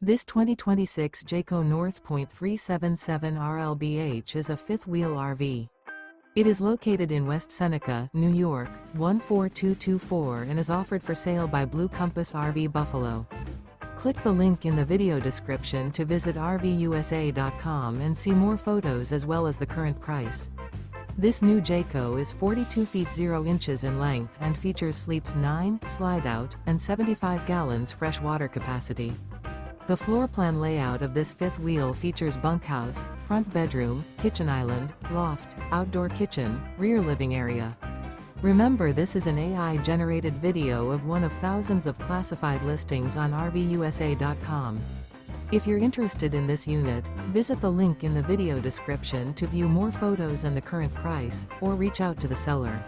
This 2026 Jayco North Point 377 RLBH is a fifth-wheel RV. It is located in West Seneca, New York, 14224 and is offered for sale by Blue Compass RV Buffalo. Click the link in the video description to visit RVUSA.com and see more photos as well as the current price. This new Jayco is 42 feet 0 inches in length and features sleeps 9, slide-out, and 75 gallons fresh water capacity. The floor plan layout of this fifth wheel features bunkhouse, front bedroom, kitchen island, loft, outdoor kitchen, rear living area. Remember, this is an AI-generated video of one of thousands of classified listings on RVUSA.com. If you're interested in this unit, visit the link in the video description to view more photos and the current price, or reach out to the seller.